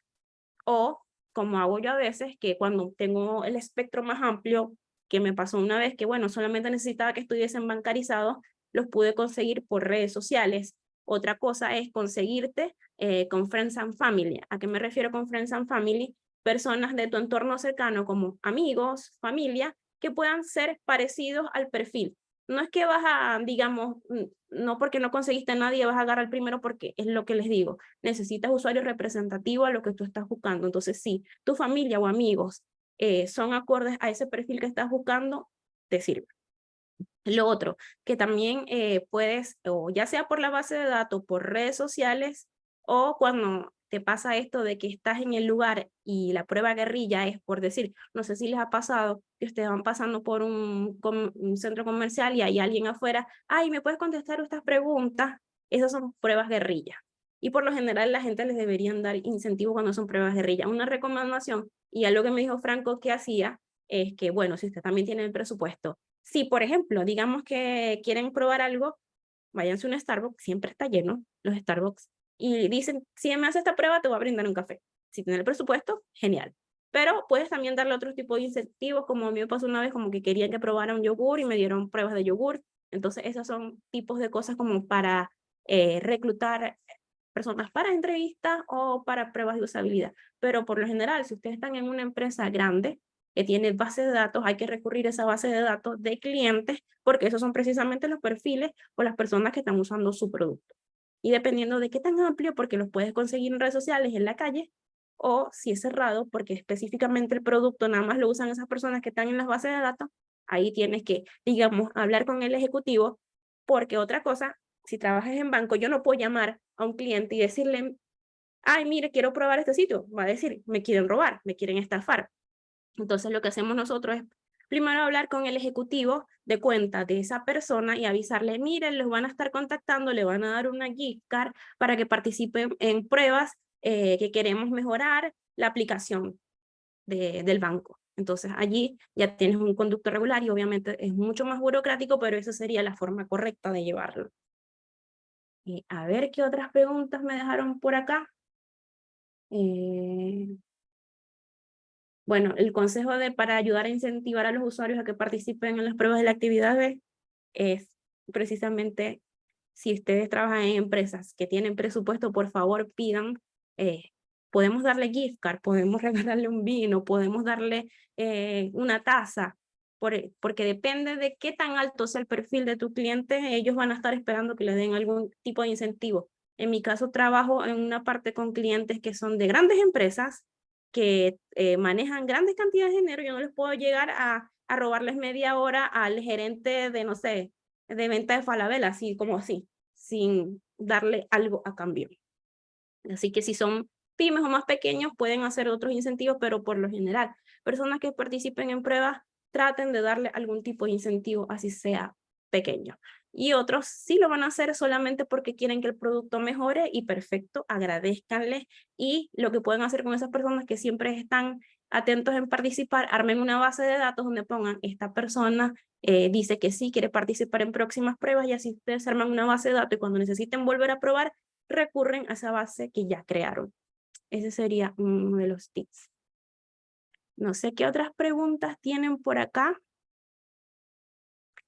O, como hago yo a veces, que cuando tengo el espectro más amplio, que me pasó una vez que, bueno, solamente necesitaba que estuviesen bancarizados, los pude conseguir por redes sociales. Otra cosa es conseguirte con Friends and Family. ¿A qué me refiero con Friends and Family? Personas de tu entorno cercano como amigos, familia, que puedan ser parecidos al perfil. No es que vas a, digamos, no porque no conseguiste a nadie vas a agarrar el primero, porque es lo que les digo, necesitas usuarios representativos a lo que tú estás buscando. Entonces, si tu familia o amigos son acordes a ese perfil que estás buscando, te sirve. Lo otro, que también puedes, o ya sea por la base de datos, por redes sociales, o cuando te pasa esto de que estás en el lugar y la prueba guerrilla es por decir, no sé si les ha pasado que ustedes van pasando por un centro comercial y hay alguien afuera, ay, ¿me puedes contestar estas preguntas? Esas son pruebas guerrilla. Y por lo general la gente les deberían dar incentivo cuando son pruebas guerrilla. Una recomendación, y algo que me dijo Franco que hacía, es que, bueno, si usted también tiene el presupuesto, si, por ejemplo, digamos que quieren probar algo, váyanse a un Starbucks, siempre está lleno los Starbucks, y dicen, si me hace esta prueba, te voy a brindar un café. Si tiene el presupuesto, genial. Pero puedes también darle otro tipo de incentivos, como a mí me pasó una vez, como que querían que probara un yogur y me dieron pruebas de yogur. Entonces, esos son tipos de cosas como para reclutar personas para entrevistas o para pruebas de usabilidad. Pero por lo general, si ustedes están en una empresa grande, que tiene base de datos, hay que recurrir a esa base de datos de clientes, porque esos son precisamente los perfiles o las personas que están usando su producto. Y dependiendo de qué tan amplio, porque los puedes conseguir en redes sociales, en la calle, o si es cerrado, porque específicamente el producto nada más lo usan esas personas que están en las bases de datos, ahí tienes que, digamos, hablar con el ejecutivo, porque otra cosa, si trabajas en banco, yo no puedo llamar a un cliente y decirle, ay, mire, quiero probar este sitio. Va a decir, me quieren robar, me quieren estafar. Entonces lo que hacemos nosotros es primero hablar con el ejecutivo de cuenta de esa persona y avisarle, miren, los van a estar contactando, le van a dar una gift card para que participen en pruebas que queremos mejorar la aplicación del banco. Entonces allí ya tienes un conducto regular y obviamente es mucho más burocrático, pero esa sería la forma correcta de llevarlo. Y a ver qué otras preguntas me dejaron por acá. Bueno, el consejo para ayudar a incentivar a los usuarios a que participen en las pruebas de la actividad B es precisamente, si ustedes trabajan en empresas que tienen presupuesto, por favor pidan, podemos darle gift card, podemos regalarle un vino, podemos darle una taza, porque depende de qué tan alto sea el perfil de tu cliente, ellos van a estar esperando que les den algún tipo de incentivo. En mi caso trabajo en una parte con clientes que son de grandes empresas, que manejan grandes cantidades de dinero. Yo no les puedo llegar a robarles media hora al gerente de, no sé, de venta de Falabella, así como así, sin darle algo a cambio. Así que si son pymes o más pequeños, pueden hacer otros incentivos, pero por lo general, personas que participen en pruebas, traten de darle algún tipo de incentivo, así sea pequeño. Y otros sí lo van a hacer solamente porque quieren que el producto mejore y perfecto, agradezcanles. Y lo que pueden hacer con esas personas que siempre están atentos en participar, armen una base de datos donde pongan esta persona dice que sí, quiere participar en próximas pruebas, y así ustedes arman una base de datos y cuando necesiten volver a probar, recurren a esa base que ya crearon. Ese sería uno de los tips. No sé qué otras preguntas tienen por acá.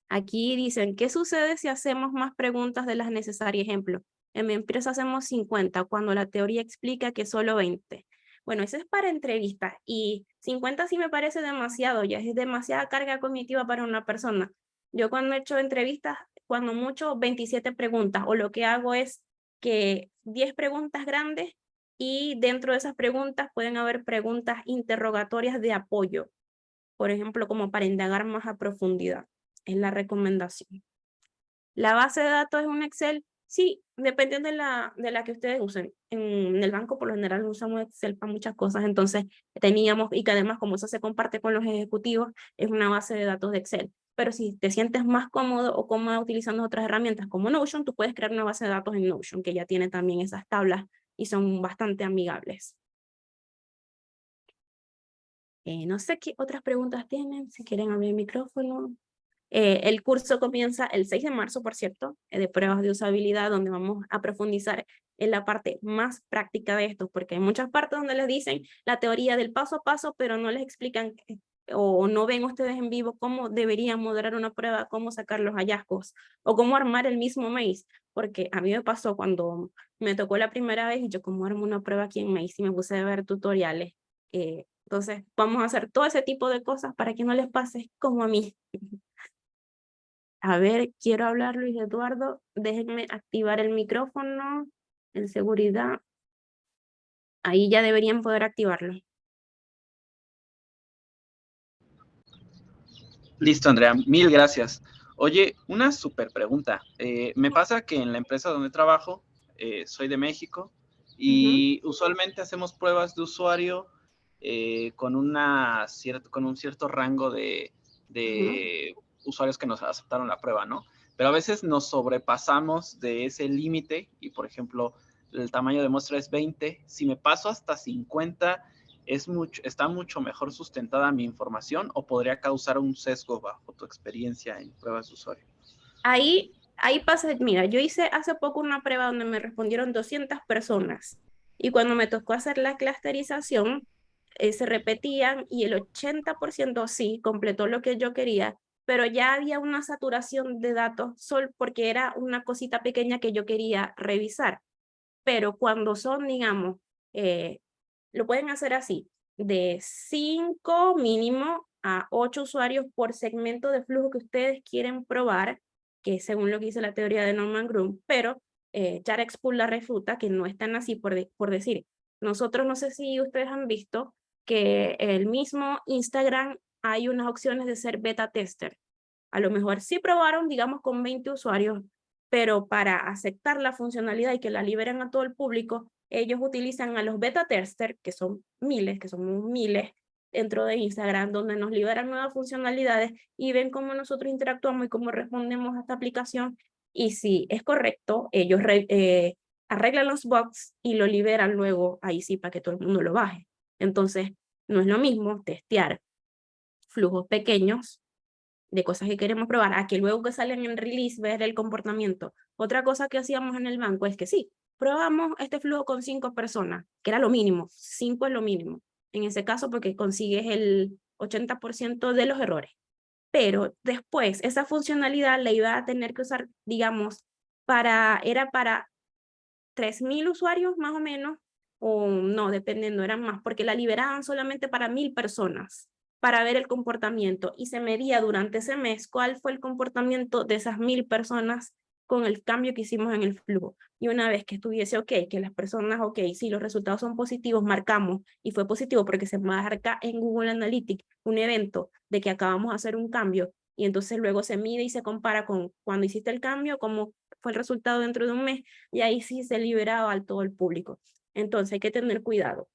Aquí dicen, ¿qué sucede si hacemos más preguntas de las necesarias? Ejemplo, en mi empresa hacemos 50 cuando la teoría explica que solo 20. Bueno, eso es para entrevistas y 50 sí me parece demasiado, ya es demasiada carga cognitiva para una persona. Yo cuando he hecho entrevistas, cuando mucho 27 preguntas, o lo que hago es que 10 preguntas grandes y dentro de esas preguntas pueden haber preguntas interrogatorias de apoyo, por ejemplo, como para indagar más a profundidad. Es la recomendación. ¿La base de datos es un Excel? Sí, depende de la que ustedes usen. En el banco por lo general usamos Excel para muchas cosas, entonces teníamos, y que además como eso se comparte con los ejecutivos, es una base de datos de Excel. Pero si te sientes más cómodo o cómoda utilizando otras herramientas como Notion, tú puedes crear una base de datos en Notion, que ya tiene también esas tablas y son bastante amigables. No sé qué otras preguntas tienen, si quieren abrir el micrófono. El curso comienza el 6 de marzo, por cierto, de pruebas de usabilidad, donde vamos a profundizar es la parte más práctica de esto, porque hay muchas partes donde les dicen la teoría del paso a paso, pero no les explican o no ven ustedes en vivo cómo deberían moderar una prueba, cómo sacar los hallazgos o cómo armar el mismo maze, porque a mí me pasó cuando me tocó la primera vez y yo cómo armo una prueba aquí en maze y me puse a ver tutoriales. Entonces vamos a hacer todo ese tipo de cosas para que no les pase como a mí. A ver, quiero hablar, Luis Eduardo. Déjenme activar el micrófono en seguridad. Ahí ya deberían poder activarlo. Listo, Andrea, mil gracias. Oye, una súper pregunta. Me pasa que en la empresa donde trabajo, soy de México, y usualmente hacemos pruebas de usuario con un cierto rango de usuarios que nos aceptaron la prueba, ¿no? Pero a veces nos sobrepasamos de ese límite y, por ejemplo, el tamaño de muestra es 20. Si me paso hasta 50, ¿está mucho mejor sustentada mi información o podría causar un sesgo bajo tu experiencia en pruebas de usuario? Ahí pasa, mira, yo hice hace poco una prueba donde me respondieron 200 personas y cuando me tocó hacer la clusterización, se repetían y el 80% sí completó lo que yo quería, pero ya había una saturación de datos solo porque era una cosita pequeña que yo quería revisar. Pero cuando son, digamos, lo pueden hacer así, de 5 mínimo a 8 usuarios por segmento de flujo que ustedes quieren probar, que es según lo que dice la teoría de Norman Groom, pero Jared Spool la refuta, que no están así por decir. Nosotros, no sé si ustedes han visto que el mismo Instagram hay unas opciones de ser beta tester. A lo mejor sí probaron, digamos, con 20 usuarios, pero para aceptar la funcionalidad y que la liberen a todo el público, ellos utilizan a los beta testers, que son miles dentro de Instagram, donde nos liberan nuevas funcionalidades y ven cómo nosotros interactuamos y cómo respondemos a esta aplicación. Y si es correcto, ellos arreglan los bugs y lo liberan luego, ahí sí, para que todo el mundo lo baje. Entonces, no es lo mismo testear flujos pequeños de cosas que queremos probar, a que luego que salen en release ver el comportamiento. Otra cosa que hacíamos en el banco es que sí, probamos este flujo con 5 personas, que era lo mínimo, 5 es lo mínimo, en ese caso porque consigues el 80% de los errores. Pero después esa funcionalidad la iba a tener que usar, digamos, era para 3.000 usuarios más o menos, o no, dependiendo, eran más, porque la liberaban solamente para 1.000 personas para ver el comportamiento y se medía durante ese mes cuál fue el comportamiento de esas 1.000 personas con el cambio que hicimos en el flujo. Y una vez que estuviese ok, que las personas, ok, si los resultados son positivos, marcamos, y fue positivo porque se marca en Google Analytics un evento de que acabamos de hacer un cambio, y entonces luego se mide y se compara con cuando hiciste el cambio, cómo fue el resultado dentro de un mes, y ahí sí se liberaba al todo el público. Entonces hay que tener cuidado.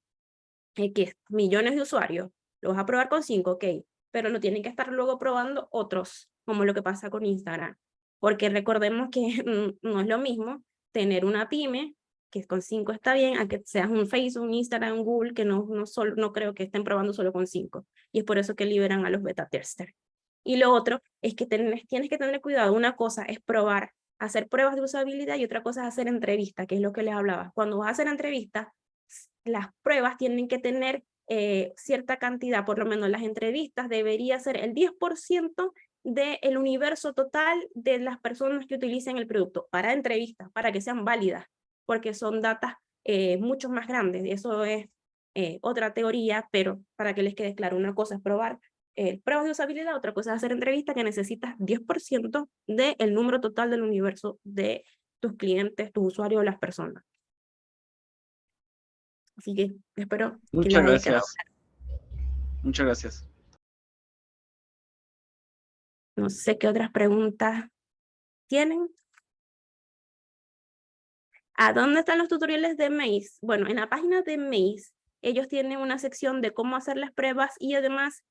Que millones de usuarios, lo vas a probar con 5, ok, pero no tienen que estar luego probando otros, como lo que pasa con Instagram. Porque recordemos que no es lo mismo tener una pyme, que con 5 está bien, a que seas un Facebook, un Instagram, un Google, que no creo que estén probando solo con 5. Y es por eso que liberan a los beta testers. Y lo otro es que tienes que tener cuidado. Una cosa es probar, hacer pruebas de usabilidad y otra cosa es hacer entrevistas, que es lo que les hablaba. Cuando vas a hacer entrevistas, las pruebas tienen que tener cierta cantidad, por lo menos las entrevistas debería ser el 10% del universo total de las personas que utilicen el producto para entrevistas, para que sean válidas, porque son datas mucho más grandes. Eso es otra teoría, pero para que les quede claro, una cosa es probar pruebas de usabilidad, otra cosa es hacer entrevistas que necesitas 10% del número total del universo de tus clientes, tus usuarios o las personas. Así que espero que les Muchas haya quedado. gracias. Muchas gracias. No sé qué otras preguntas tienen. ¿A dónde están los tutoriales de Maze? Bueno, en la página de Maze, ellos tienen una sección de cómo hacer las pruebas y además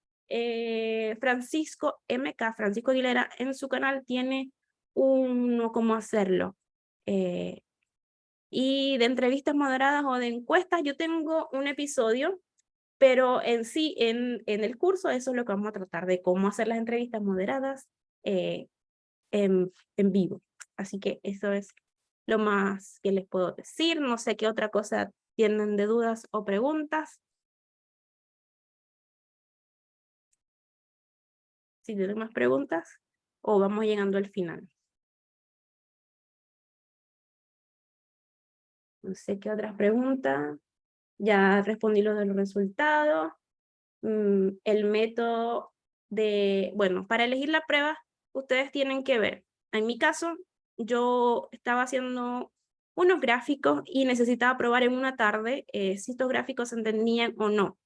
Francisco Aguilera, en su canal tiene uno cómo hacerlo. Y de entrevistas moderadas o de encuestas, yo tengo un episodio, pero en sí, en el curso, eso es lo que vamos a tratar, de cómo hacer las entrevistas moderadas en vivo. Así que eso es lo más que les puedo decir. No sé qué otra cosa tienen de dudas o preguntas. Si tienen más preguntas, o vamos llegando al final. No sé qué otras preguntas. Ya respondí lo de los resultados. El método bueno, para elegir la prueba, ustedes tienen que ver. En mi caso, yo estaba haciendo unos gráficos y necesitaba probar en una tarde si estos gráficos se entendían o no.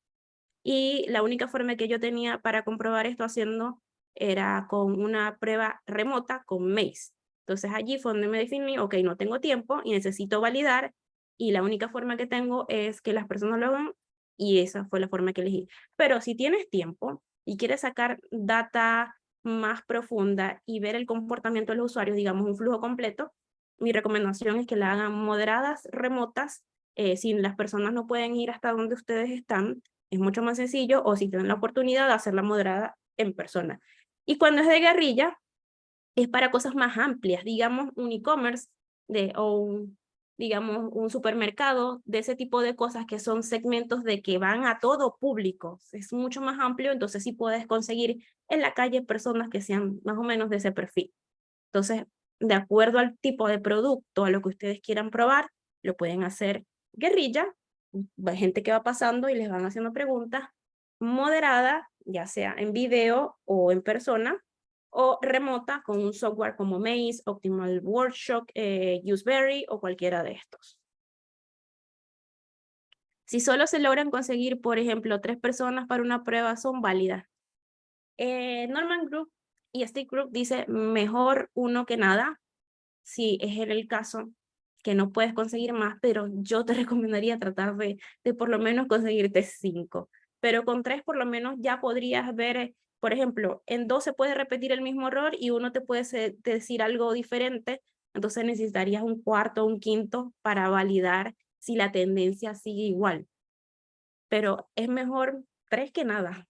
Y la única forma que yo tenía para comprobar esto haciendo era con una prueba remota con Maze. Entonces allí fue donde me definí, ok, no tengo tiempo y necesito validar, y la única forma que tengo es que las personas lo hagan, y esa fue la forma que elegí. Pero si tienes tiempo y quieres sacar data más profunda y ver el comportamiento de los usuarios, digamos un flujo completo, mi recomendación es que la hagan moderadas, remotas, si las personas no pueden ir hasta donde ustedes están, es mucho más sencillo, o si tienen la oportunidad de hacerla moderada en persona. Y cuando es de guerrilla, es para cosas más amplias, digamos un e-commerce digamos un supermercado, de ese tipo de cosas que son segmentos de que van a todo público. Es mucho más amplio, entonces sí puedes conseguir en la calle personas que sean más o menos de ese perfil. Entonces, de acuerdo al tipo de producto, a lo que ustedes quieran probar, lo pueden hacer guerrilla, gente que va pasando y les van haciendo preguntas, moderada, ya sea en video o en persona, o remota con un software como Maze, Optimal Workshop, Useberry o cualquiera de estos. Si solo se logran conseguir, por ejemplo, 3 personas para una prueba, son válidas. Norman Group y Stick Group dice mejor uno que nada, si es el caso que no puedes conseguir más, pero yo te recomendaría tratar de por lo menos conseguirte 5. Pero con 3 por lo menos ya podrías ver, por ejemplo, en 2 se puede repetir el mismo error y uno te puede decir algo diferente, entonces necesitarías un cuarto o un quinto para validar si la tendencia sigue igual. Pero es mejor 3 que nada.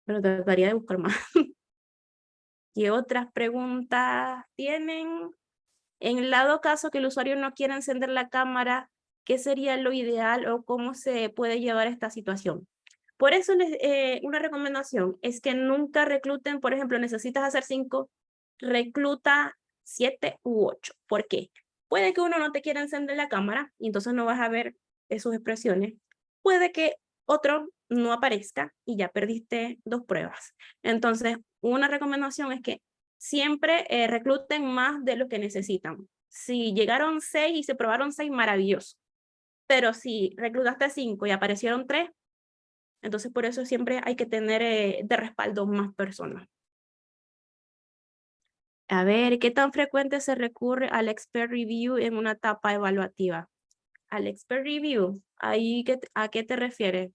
Pero trataría de buscar más. ¿Qué otras preguntas tienen? En el dado caso que el usuario no quiera encender la cámara, ¿qué sería lo ideal o cómo se puede llevar esta situación? Por eso una recomendación es que nunca recluten, por ejemplo, necesitas hacer 5, recluta 7 u 8. ¿Por qué? Puede que uno no te quiera encender la cámara y entonces no vas a ver sus expresiones. Puede que otro no aparezca y ya perdiste 2 pruebas. Entonces, una recomendación es que siempre recluten más de lo que necesitan. Si llegaron 6 y se probaron 6, maravilloso. Pero si reclutaste 5 y aparecieron 3, entonces por eso siempre hay que tener de respaldo más personas. A ver, ¿qué tan frecuente se recurre al expert review en una etapa evaluativa? Al expert review, ¿a qué te refieres?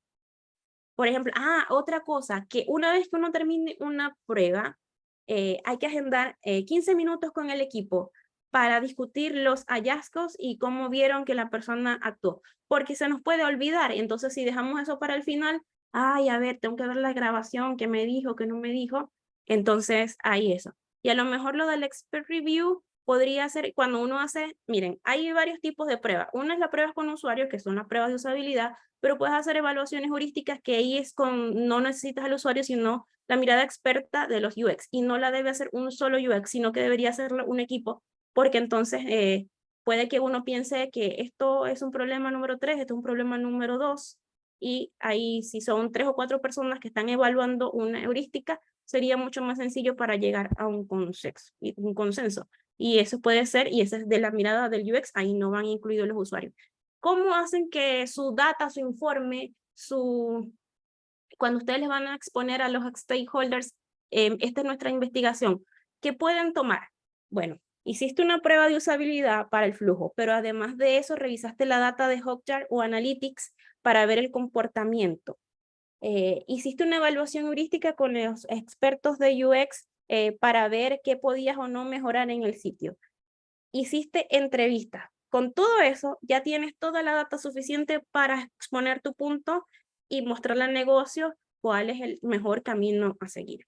Por ejemplo, otra cosa, que una vez que uno termine una prueba, hay que agendar 15 minutos con el equipo para discutir los hallazgos y cómo vieron que la persona actuó, porque se nos puede olvidar. Entonces, si dejamos eso para el final, a ver, tengo que ver la grabación, qué me dijo, qué no me dijo, entonces hay eso. Y a lo mejor lo del expert review podría ser cuando uno hace, miren, hay varios tipos de pruebas. Una es la prueba con usuarios, que son las pruebas de usabilidad, pero puedes hacer evaluaciones heurísticas que ahí no necesitas al usuario, sino la mirada experta de los UX, y no la debe hacer un solo UX, sino que debería hacerlo un equipo, porque entonces puede que uno piense que esto es un problema número 3, esto es un problema número 2, y ahí si son 3 o 4 personas que están evaluando una heurística, sería mucho más sencillo para llegar a un consenso. Y eso puede ser, y esa es de la mirada del UX, ahí no van incluidos los usuarios. ¿Cómo hacen que su data, su informe, cuando ustedes les van a exponer a los stakeholders, esta es nuestra investigación, ¿qué pueden tomar? Bueno, hiciste una prueba de usabilidad para el flujo, pero además de eso revisaste la data de Hotjar o Analytics para ver el comportamiento. Hiciste una evaluación heurística con los expertos de UX para ver qué podías o no mejorar en el sitio. Hiciste entrevistas. Con todo eso, ya tienes toda la data suficiente para exponer tu punto y mostrarle al negocio cuál es el mejor camino a seguir.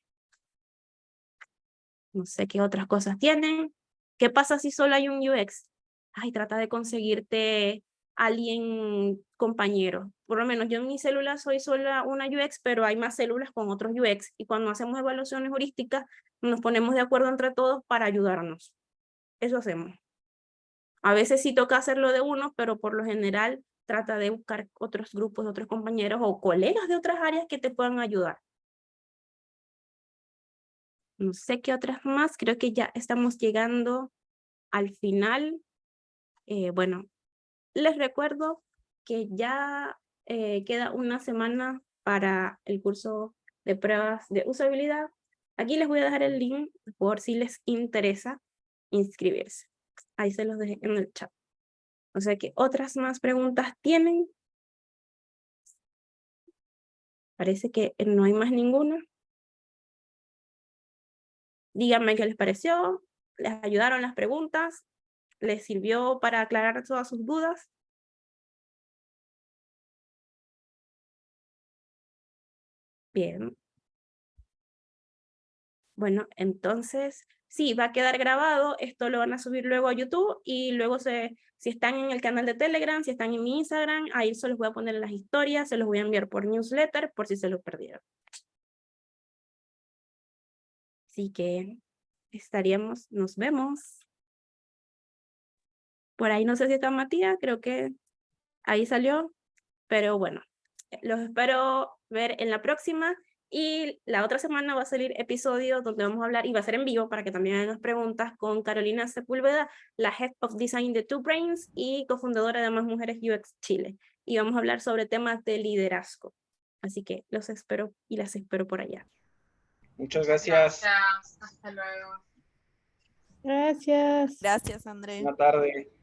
No sé qué otras cosas tienen. ¿Qué pasa si solo hay un UX? Ay, trata de conseguirte alguien compañero. Por lo menos yo en mi célula soy sola una UX, pero hay más células con otros UX. Y cuando hacemos evaluaciones heurísticas, nos ponemos de acuerdo entre todos para ayudarnos. Eso hacemos. A veces sí toca hacerlo de uno, pero por lo general trata de buscar otros grupos, otros compañeros o colegas de otras áreas que te puedan ayudar. No sé qué otras más, creo que ya estamos llegando al final. Bueno, les recuerdo que ya queda una semana para el curso de pruebas de usabilidad. Aquí les voy a dejar el link por si les interesa inscribirse. Ahí se los dejé en el chat. O sea que otras más preguntas tienen. Parece que no hay más ninguna. Díganme qué les pareció. ¿Les ayudaron las preguntas? ¿Les sirvió para aclarar todas sus dudas? Bien. Bueno, entonces, sí, va a quedar grabado. Esto lo van a subir luego a YouTube y luego si están en el canal de Telegram, si están en mi Instagram, ahí se los voy a poner en las historias, se los voy a enviar por newsletter por si se lo perdieron. Así que nos vemos. Por ahí no sé si está Matías, creo que ahí salió, pero bueno, los espero ver en la próxima. Y la otra semana va a salir episodio donde vamos a hablar, y va a ser en vivo para que también hagan las preguntas, con Carolina Sepúlveda, la Head of Design de Two Brains y cofundadora de Más Mujeres UX Chile. Y vamos a hablar sobre temas de liderazgo. Así que los espero y las espero por allá. Muchas gracias. Gracias. Hasta luego. Gracias. Gracias, André. Buena tarde.